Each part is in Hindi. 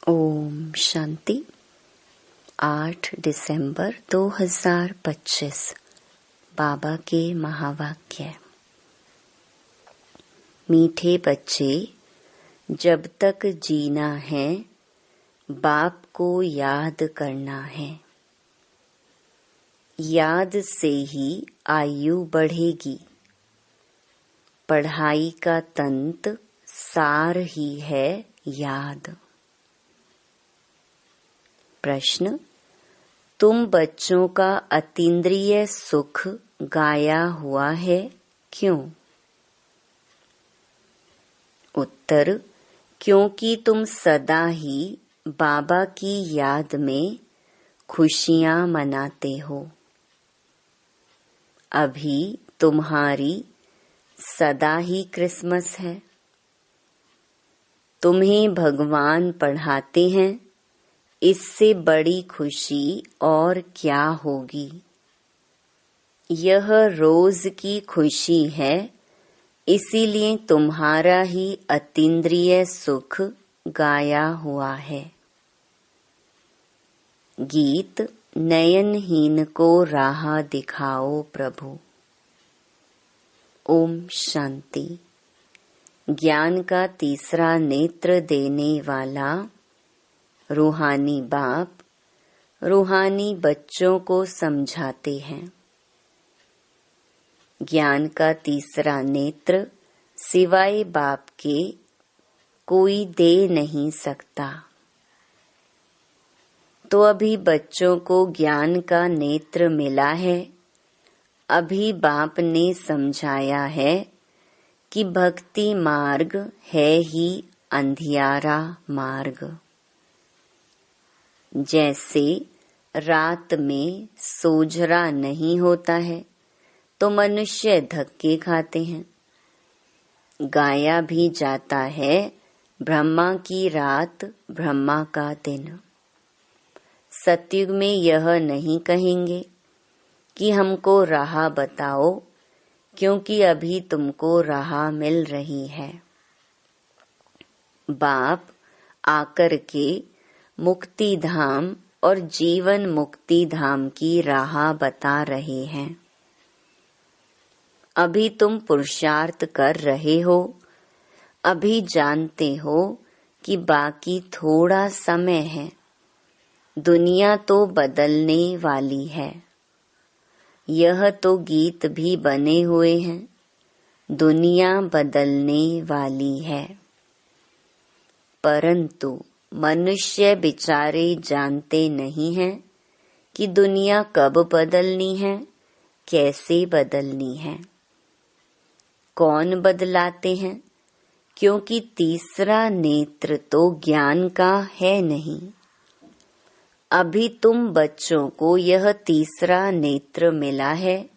ओम शांति। 8 दिसंबर 2025 बाबा के महावाक्य। मीठे बच्चे, जब तक जीना है बाप को याद करना है। याद से ही आयु बढ़ेगी। पढ़ाई का तंत्र सार ही है याद। प्रश्न, तुम बच्चों का अतीन्द्रिय सुख गाया हुआ है, क्यों? उत्तर, क्योंकि तुम सदा ही बाबा की याद में खुशियां मनाते हो। अभी तुम्हारी सदा ही क्रिसमस है। तुम्हें भगवान पढ़ाते हैं, इससे बड़ी खुशी और क्या होगी। यह रोज की खुशी है, इसीलिए तुम्हारा ही अतीन्द्रिय सुख गाया हुआ है। गीत, नयनहीन को राह दिखाओ प्रभु। ओम शांति। ज्ञान का तीसरा नेत्र देने वाला रूहानी बाप रूहानी बच्चों को समझाते हैं। ज्ञान का तीसरा नेत्र सिवाय बाप के कोई दे नहीं सकता। तो अभी बच्चों को ज्ञान का नेत्र मिला है। अभी बाप ने समझाया है कि भक्ति मार्ग है ही अंधियारा मार्ग। जैसे रात में सोझरा नहीं होता है तो मनुष्य धक्के खाते हैं। गाया भी जाता है, ब्रह्मा की रात ब्रह्मा का दिन। सतयुग में यह नहीं कहेंगे कि हमको राह बताओ, क्योंकि अभी तुमको राह मिल रही है। बाप आकर के मुक्ति धाम और जीवन मुक्ति धाम की राह बता रहे हैं। अभी तुम पुरुषार्थ कर रहे हो। अभी जानते हो कि बाकी थोड़ा समय है। दुनिया तो बदलने वाली है। यह तो गीत भी बने हुए हैं। दुनिया बदलने वाली है। परंतु मनुष्य बेचारे जानते नहीं हैं कि दुनिया कब बदलनी है, कैसे बदलनी है। कौन बदलाते हैं? क्योंकि तीसरा नेत्र तो ज्ञान का है नहीं। अभी तुम बच्चों को यह तीसरा नेत्र मिला है,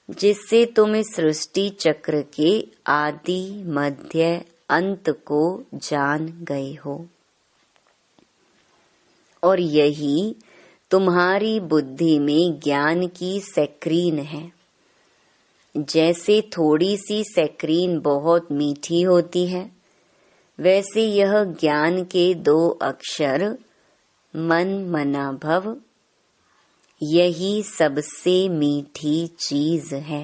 जिससे तुम इस सृष्टि चक्र के आदि मध्य अंत को जान गए हो। और यही तुम्हारी बुद्धि में ज्ञान की स्क्रीन है। जैसे थोड़ी सी स्क्रीन बहुत मीठी होती है, वैसे यह ज्ञान के 2 अक्षर मन मना भव, यही सबसे मीठी चीज है।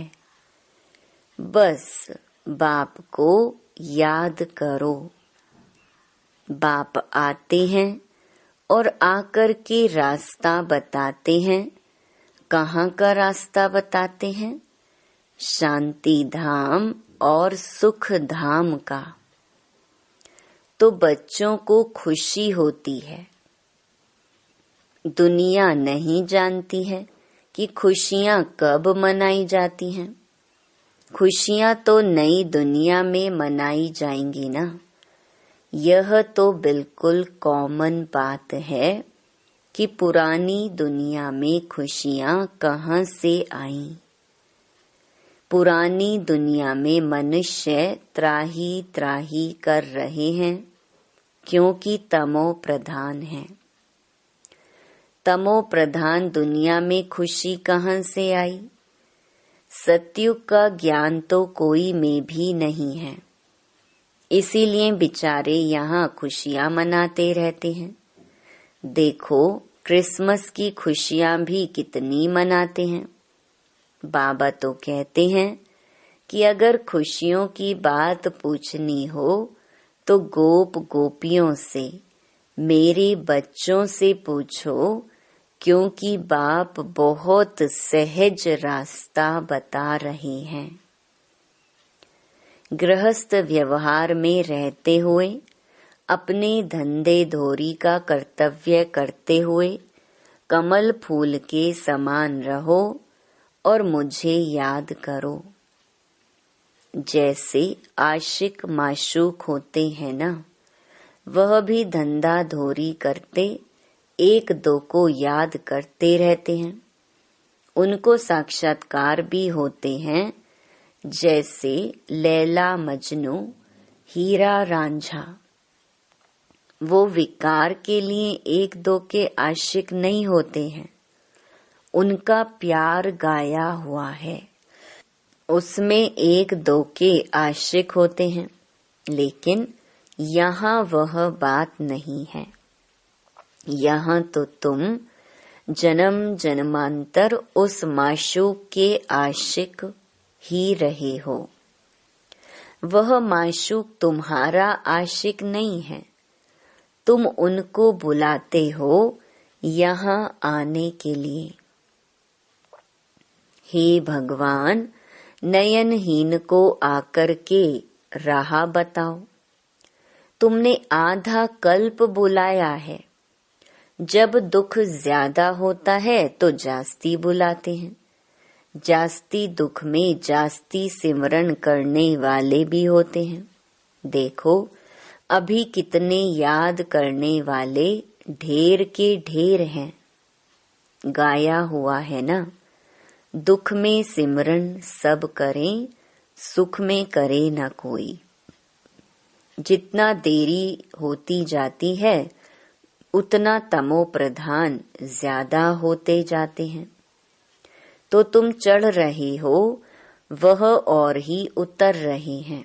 बस बाप को याद करो। बाप आते हैं और आकर के रास्ता बताते हैं। कहाँ का रास्ता बताते हैं? शांति धाम और सुख धाम का। तो बच्चों को खुशी होती है। दुनिया नहीं जानती है कि खुशियाँ कब मनाई जाती हैं। खुशियाँ तो नई दुनिया में मनाई जाएंगी ना। यह तो बिल्कुल कॉमन बात है कि पुरानी दुनिया में खुशियाँ कहाँ से आईं। पुरानी दुनिया में मनुष्य त्राही त्राही कर रहे हैं, क्योंकि तमो प्रधान है। तमो प्रधान दुनिया में खुशी कहाँ से आई? सतयुग का ज्ञान तो कोई में भी नहीं है। इसीलिए बेचारे यहाँ खुशियाँ मनाते रहते हैं। देखो क्रिसमस की खुशियाँ भी कितनी मनाते हैं। बाबा तो कहते हैं कि अगर खुशियों की बात पूछनी हो तो गोप गोपियों से, मेरे बच्चों से पूछो, क्योंकि बाप बहुत सहज रास्ता बता रहे हैं। गृहस्थ व्यवहार में रहते हुए, अपने धंधे धोरी का कर्तव्य करते हुए कमल फूल के समान रहो और मुझे याद करो। जैसे आशिक माशूक होते हैं ना, वह भी धंधा धोरी करते एक दो को याद करते रहते हैं। उनको साक्षात्कार भी होते हैं, जैसे लैला मजनू, हीरा रांझा। वो विकार के लिए एक दो के आशिक नहीं होते हैं, उनका प्यार गाया हुआ है, उसमें एक दो के आशिक होते हैं। लेकिन यहाँ वह बात नहीं है। यहाँ तो तुम जन्म जन्मांतर उस माशूक के आशिक ही रहे हो। वह माशूक तुम्हारा आशिक नहीं है। तुम उनको बुलाते हो यहाँ आने के लिए। हे भगवान, नयनहीन को आकर के राह बताओ। तुमने आधा कल्प बुलाया है। जब दुख ज्यादा होता है तो जास्ती बुलाते हैं। जास्ती दुख में जास्ती सिमरन करने वाले भी होते हैं। देखो अभी कितने याद करने वाले ढेर के ढेर हैं। गाया हुआ है ना, दुख में सिमरन सब करें, सुख में करे न कोई। जितना देरी होती जाती है उतना तमो प्रधान ज्यादा होते जाते हैं। तो तुम चढ़ रहे हो, वह और ही उतर रहे हैं।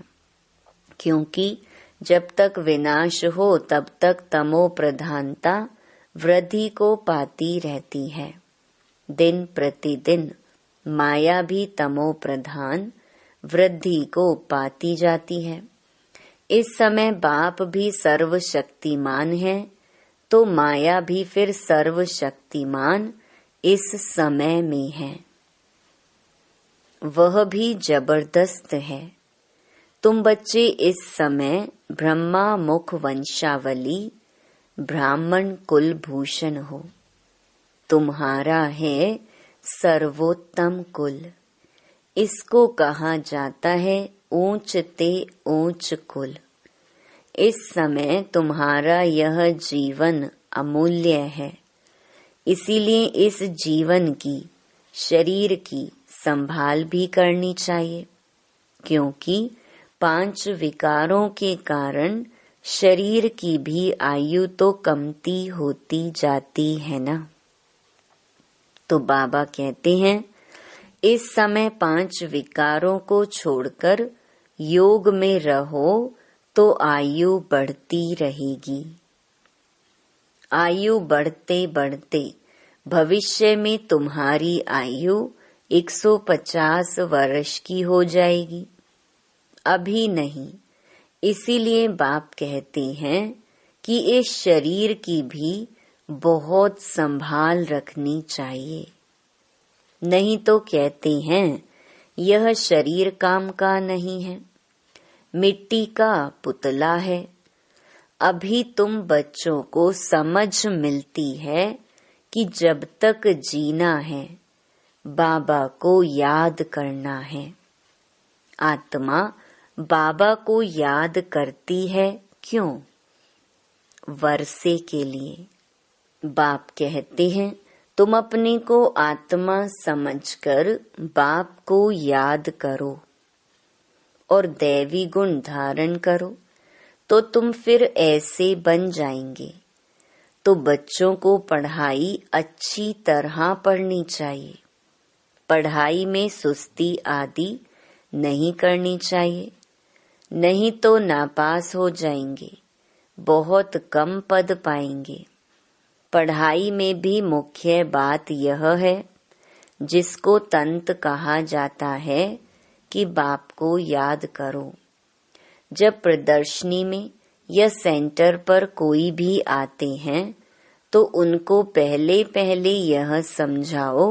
क्योंकि जब तक विनाश हो तब तक तमो प्रधानता वृद्धि को पाती रहती है। दिन प्रतिदिन माया भी तमो प्रधान वृद्धि को पाती जाती है। इस समय बाप भी सर्वशक्तिमान है, तो माया भी फिर सर्वशक्तिमान इस समय में है। वह भी जबरदस्त है। तुम बच्चे इस समय ब्रह्मा मुख वंशावली ब्राह्मण कुल भूषण हो। तुम्हारा है सर्वोत्तम कुल। इसको कहा जाता है ऊंच ते ऊंच कुल। इस समय तुम्हारा यह जीवन अमूल्य है। इसीलिए इस जीवन की, शरीर की संभाल भी करनी चाहिए। क्योंकि 5 विकारों के कारण शरीर की भी आयु तो कमती होती जाती है ना। तो बाबा कहते हैं इस समय 5 विकारों को छोड़कर योग में रहो तो आयु बढ़ती रहेगी। आयु बढ़ते बढ़ते भविष्य में तुम्हारी आयु 150 वर्ष की हो जाएगी। अभी नहीं। इसीलिए बाप कहते हैं कि इस शरीर की भी बहुत संभाल रखनी चाहिए। नहीं तो कहते हैं यह शरीर काम का नहीं है, मिट्टी का पुतला है। अभी तुम बच्चों को समझ मिलती है कि जब तक जीना है बाबा को याद करना है। आत्मा बाबा को याद करती है, क्यों? वर्षे के लिए। बाप कहते हैं तुम अपने को आत्मा समझकर बाप को याद करो और दैवी गुण धारण करो, तो तुम फिर ऐसे बन जाएंगे। तो बच्चों को पढ़ाई अच्छी तरह पढ़नी चाहिए। पढ़ाई में सुस्ती आदि नहीं करनी चाहिए। नहीं तो नापास हो जाएंगे, बहुत कम पद पाएंगे। पढ़ाई में भी मुख्य बात यह है, जिसको तंत कहा जाता है, कि बाप को याद करो। जब प्रदर्शनी में या सेंटर पर कोई भी आते हैं तो उनको पहले पहले यह समझाओ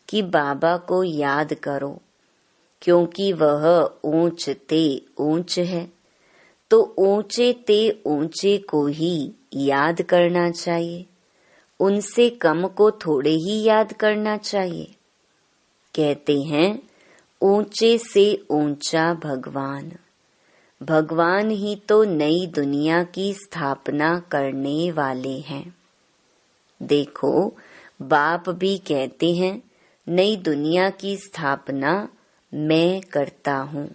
कि बाबा को याद करो, क्योंकि वह ऊंच ते ऊंच है, तो ऊंचे ते ऊंचे को ही याद करना चाहिए, उनसे कम को थोड़े ही याद करना चाहिए। कहते हैं ऊंचे से ऊंचा भगवान। भगवान ही तो नई दुनिया की स्थापना करने वाले हैं। देखो, बाप भी कहते हैं नई दुनिया की स्थापना मैं करता हूँ,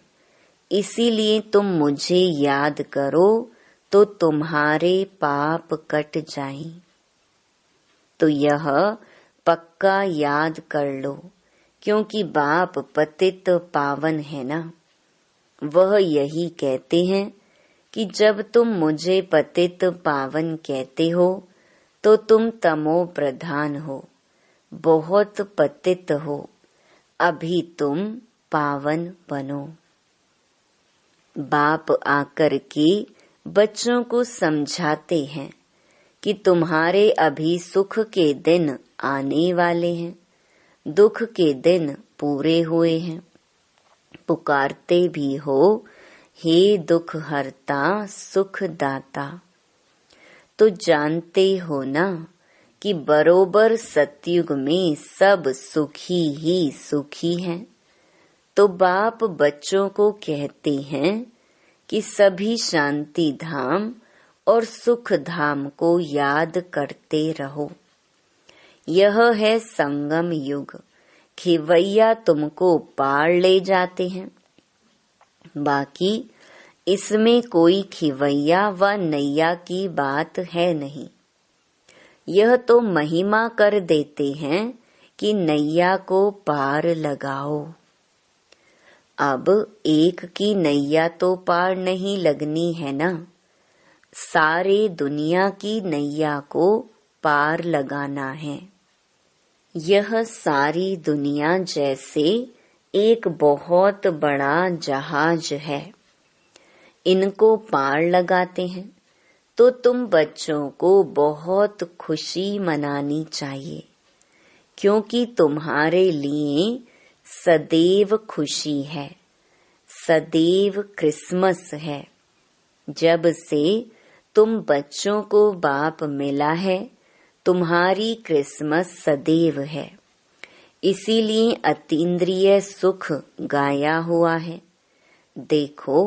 इसीलिए तुम मुझे याद करो तो तुम्हारे पाप कट जाएं। तो यह पक्का याद कर लो, क्योंकि बाप पतित पावन है ना। वह यही कहते हैं कि जब तुम मुझे पतित पावन कहते हो तो तुम तमो प्रधान हो, बहुत पतित हो, अभी तुम पावन बनो। बाप आकर के बच्चों को समझाते हैं कि तुम्हारे अभी सुख के दिन आने वाले हैं, दुख के दिन पूरे हुए हैं। पुकारते भी हो, हे दुख हरता सुख दाता। तो जानते हो ना कि बरोबर सतयुग में सब सुखी ही सुखी हैं। तो बाप बच्चों को कहते हैं कि सभी शांति धाम और सुख धाम को याद करते रहो। यह है संगम युग, खिवैया तुमको पार ले जाते हैं। बाकी इसमें कोई खिवैया व नैया की बात है नहीं। यह तो महिमा कर देते हैं कि नैया को पार लगाओ। अब एक की नैया तो पार नहीं लगनी है ना, सारे दुनिया की नैया को पार लगाना है। यह सारी दुनिया जैसे एक बहुत बड़ा जहाज है, इनको पार लगाते हैं तो तुम बच्चों को बहुत खुशी मनानी चाहिए, क्योंकि तुम्हारे लिए सदैव खुशी है, सदैव क्रिसमस है। जब से तुम बच्चों को बाप मिला है, तुम्हारी क्रिसमस सदैव है। इसीलिए अतीन्द्रिय सुख गाया हुआ है। देखो,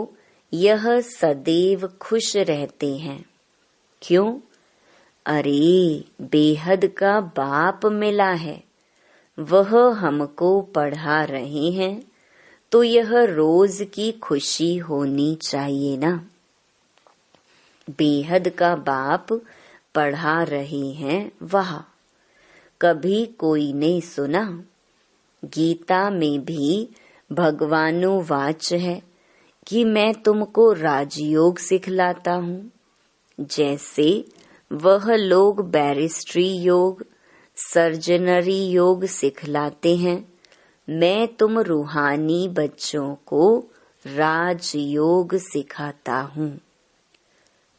यह सदैव खुश रहते हैं। क्यों? अरे, बेहद का बाप मिला है, वह हमको पढ़ा रहे हैं, तो यह रोज की खुशी होनी चाहिए ना। बेहद का बाप पढ़ा रहे हैं, वह कभी कोई ने सुना? गीता में भी भगवानुवाच है कि मैं तुमको राजयोग सिखलाता हूँ। जैसे वह लोग बैरिस्ट्री योग, सर्जनरी योग सिखलाते हैं, मैं तुम रूहानी बच्चों को राजयोग सिखाता हूँ।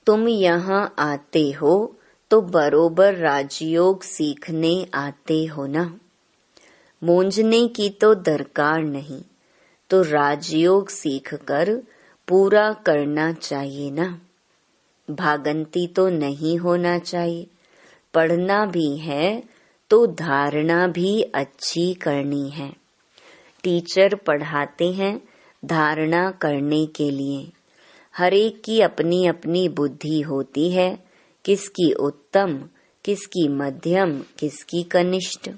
तुम यहाँ आते हो तो बरोबर राजयोग सीखने आते हो ना। मूंझने की तो दरकार नहीं, तो राजयोग सीखकर पूरा करना चाहिए ना। भागंती तो नहीं होना चाहिए। पढ़ना भी है तो धारणा भी अच्छी करनी है। टीचर पढ़ाते हैं धारणा करने के लिए। हर एक की अपनी अपनी बुद्धि होती है, किसकी उत्तम, किसकी मध्यम, किसकी कनिष्ठ।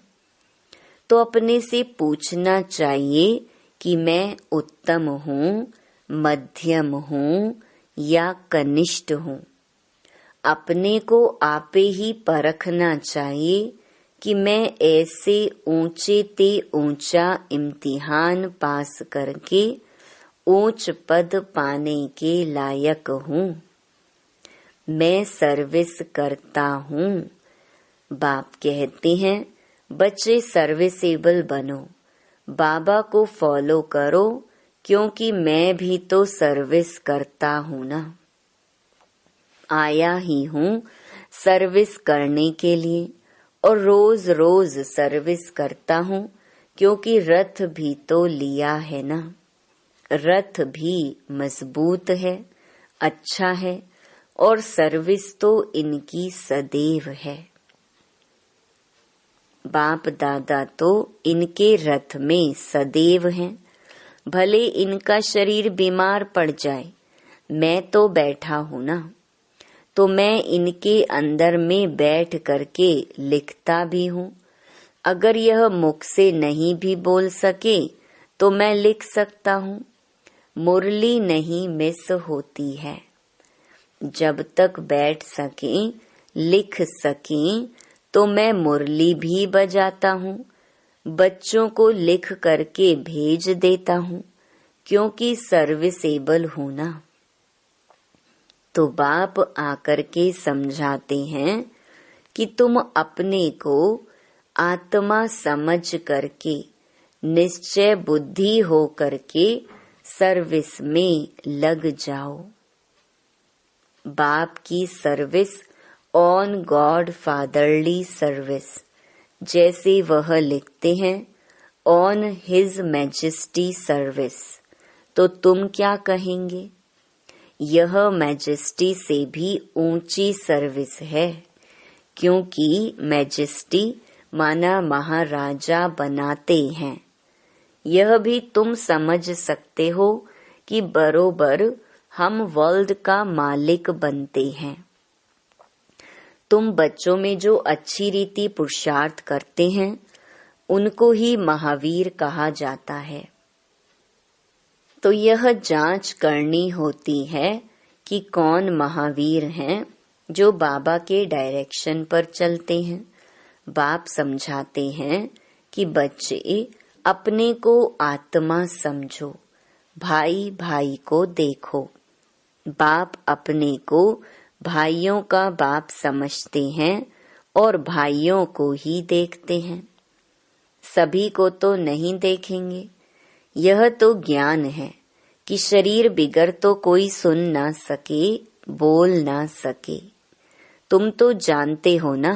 तो अपने से पूछना चाहिए कि मैं उत्तम हूँ, मध्यम हूँ या कनिष्ठ हूँ। अपने को आपे ही परखना चाहिए कि मैं ऐसे ऊंचे ते ऊंचा इम्तिहान पास करके ऊंच पद पाने के लायक हूँ। मैं सर्विस करता हूँ। बाप कहते हैं बच्चे सर्विसेबल बनो, बाबा को फॉलो करो, क्योंकि मैं भी तो सर्विस करता हूँ ना। आया ही हूँ सर्विस करने के लिए और रोज रोज सर्विस करता हूँ, क्योंकि रथ भी तो लिया है ना। रथ भी मजबूत है, अच्छा है, और सर्विस तो इनकी सदैव है। बाप दादा तो इनके रथ में सदैव हैं। भले इनका शरीर बीमार पड़ जाए, मैं तो बैठा हूँ ना, तो मैं इनके अंदर में बैठ करके लिखता भी हूँ। अगर यह मुख से नहीं भी बोल सके तो मैं लिख सकता हूँ। मुरली नहीं मिस होती है। जब तक बैठ सकें, लिख सकें, तो मैं मुरली भी बजाता हूँ। बच्चों को लिख करके भेज देता हूँ, क्योंकि सर्विसेबल हूँ ना। तो बाप आकर के समझाते हैं कि तुम अपने को आत्मा समझ करके निश्चय बुद्धि हो करके सर्विस में लग जाओ। बाप की service on God fatherly service, जैसे वह लिखते हैं ऑन हिज मैजेस्टी सर्विस, तो तुम क्या कहेंगे? यह मैजेस्टी से भी ऊंची सर्विस है, क्योंकि मैजेस्टी माना महाराजा बनाते हैं। यह भी तुम समझ सकते हो कि बरोबर हम वर्ल्ड का मालिक बनते हैं। तुम बच्चों में जो अच्छी रीति पुरुषार्थ करते हैं, उनको ही महावीर कहा जाता है। तो यह जांच करनी होती है कि कौन महावीर हैं जो बाबा के डायरेक्शन पर चलते हैं। बाप समझाते हैं कि बच्चे अपने को आत्मा समझो, भाई भाई को देखो। बाप अपने को भाइयों का बाप समझते हैं और भाइयों को ही देखते हैं। सभी को तो नहीं देखेंगे। यह तो ज्ञान है कि शरीर बिगर तो कोई सुन ना सके, बोल ना सके। तुम तो जानते हो ना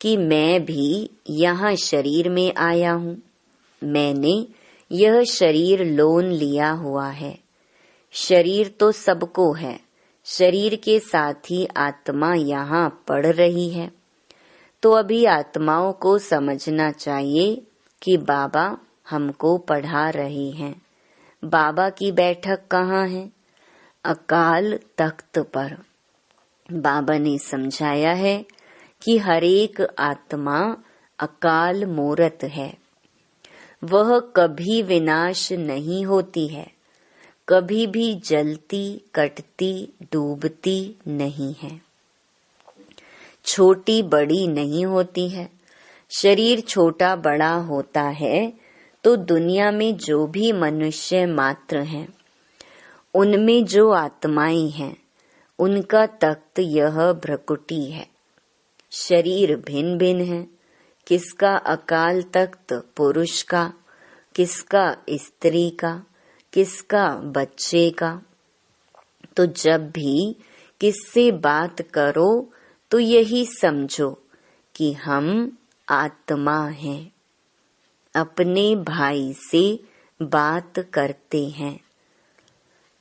कि मैं भी यहाँ शरीर में आया हूँ। मैंने यह शरीर लोन लिया हुआ है। शरीर तो सबको है, शरीर के साथ ही आत्मा यहाँ पढ़ रही है। तो अभी आत्माओं को समझना चाहिए कि बाबा हमको पढ़ा रहे हैं। बाबा की बैठक कहाँ है? अकाल तख्त पर। बाबा ने समझाया है कि हर एक आत्मा अकाल मूरत है। वह कभी विनाश नहीं होती है, कभी भी जलती, कटती, डूबती नहीं है। छोटी बड़ी नहीं होती है। शरीर छोटा बड़ा होता है तो दुनिया में जो भी मनुष्य मात्र हैं, उनमें जो आत्माएं हैं, उनका तख्त यह भ्रकुटी है। शरीर भिन्न भिन्न है। किसका अकाल तख्त पुरुष का, किसका स्त्री का, किसका बच्चे का। तो जब भी किससे बात करो तो यही समझो कि हम आत्मा हैं। अपने भाई से बात करते हैं।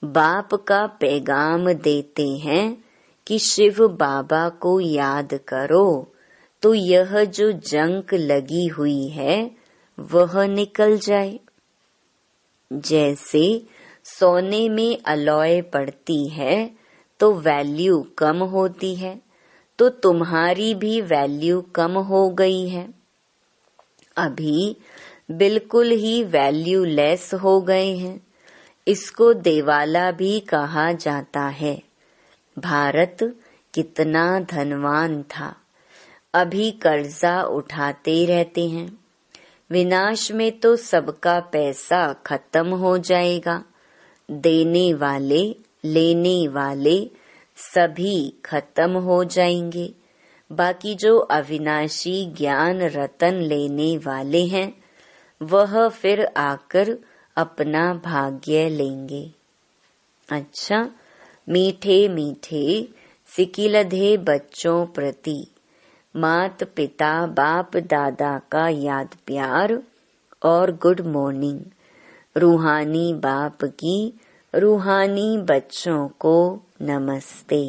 बाप का पैगाम देते हैं कि शिव बाबा को याद करो, तो यह जो जंक लगी हुई है वह निकल जाए। जैसे सोने में अलॉय पड़ती है तो वैल्यू कम होती है, तो तुम्हारी भी वैल्यू कम हो गई है। अभी बिल्कुल ही वैल्यू लेस हो गए हैं। इसको देवाला भी कहा जाता है। भारत कितना धनवान था, अभी कर्जा उठाते रहते हैं। विनाश में तो सबका पैसा खत्म हो जाएगा, देने वाले, लेने वाले सभी खत्म हो जाएंगे। बाकी जो अविनाशी ज्ञान रतन लेने वाले हैं, वह फिर आकर अपना भाग्य लेंगे। अच्छा, मीठे मीठे सिकिलधे बच्चों प्रति मात पिता बाप दादा का याद प्यार और गुड मॉर्निंग। रूहानी बाप की रूहानी बच्चों को नमस्ते।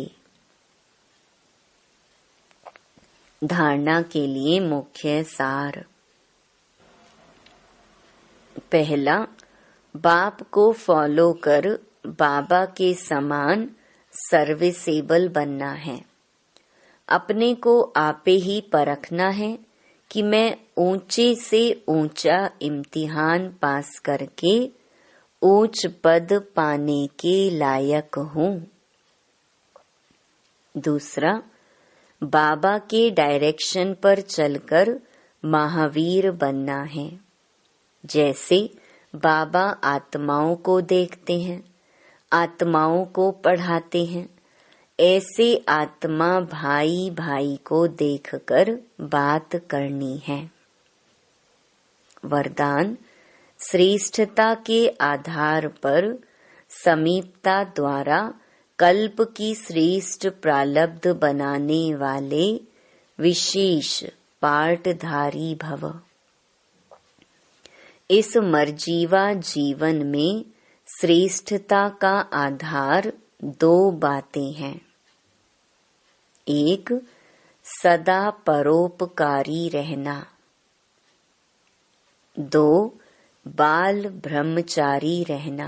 धारणा के लिए मुख्य सार। पहला, बाप को फॉलो कर बाबा के समान सर्विसेबल बनना है। अपने को आपे ही परखना है कि मैं ऊंचे से ऊंचा इम्तिहान पास करके ऊंच पद पाने के लायक हूँ। दूसरा, बाबा के डायरेक्शन पर चलकर महावीर बनना है। जैसे बाबा आत्माओं को देखते हैं, आत्माओं को पढ़ाते हैं, ऐसे आत्मा भाई भाई को देखकर बात करनी है। वरदान, श्रेष्ठता के आधार पर समीपता द्वारा कल्प की श्रेष्ठ प्रालब्ध बनाने वाले विशेष पाठधारी भव। इस मर्जीवा जीवन में श्रेष्ठता का आधार दो बातें हैं। एक, सदा परोपकारी रहना। दो, बाल ब्रह्मचारी रहना।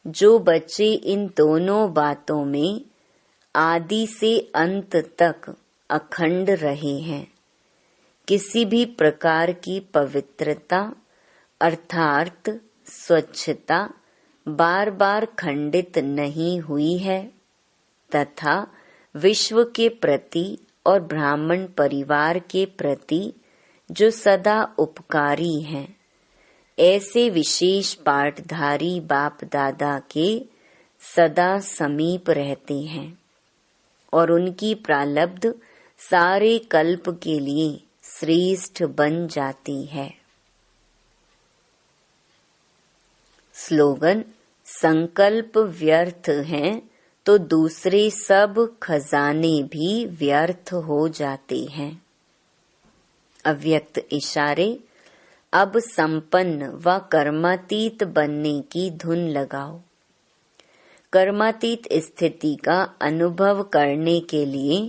जो बच्चे इन दोनों बातों में आदि से अंत तक अखंड रहे हैं, किसी भी प्रकार की पवित्रता अर्थात स्वच्छता बार बार खंडित नहीं हुई है, तथा विश्व के प्रति और ब्राह्मण परिवार के प्रति जो सदा उपकारी हैं, ऐसे विशेष पाठधारी बाप दादा के सदा समीप रहते हैं और उनकी प्रालब्ध सारे कल्प के लिए श्रेष्ठ बन जाती है। स्लोगन, संकल्प व्यर्थ हैं तो दूसरे सब खजाने भी व्यर्थ हो जाते हैं। अव्यक्त इशारे। अब संपन्न व कर्मातीत बनने की धुन लगाओ। कर्मातीत स्थिति का अनुभव करने के लिए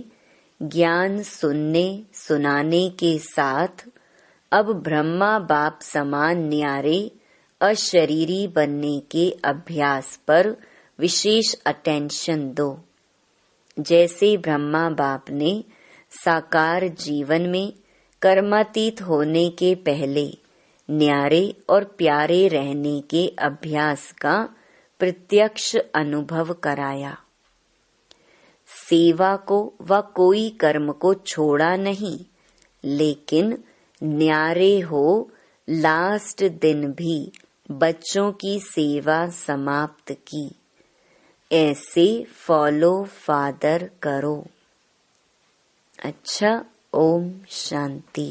ज्ञान सुनने सुनाने के साथ अब ब्रह्मा बाप समान न्यारे अशरीरी बनने के अभ्यास पर विशेष अटेंशन दो। जैसे ब्रह्मा बाप ने साकार जीवन में कर्मातीत होने के पहले न्यारे और प्यारे रहने के अभ्यास का प्रत्यक्ष अनुभव कराया। सेवा को व कोई कर्म को छोड़ा नहीं, लेकिन न्यारे हो लास्ट दिन भी बच्चों की सेवा समाप्त की। ऐसे फॉलो फादर करो। अच्छा, ओम शांति।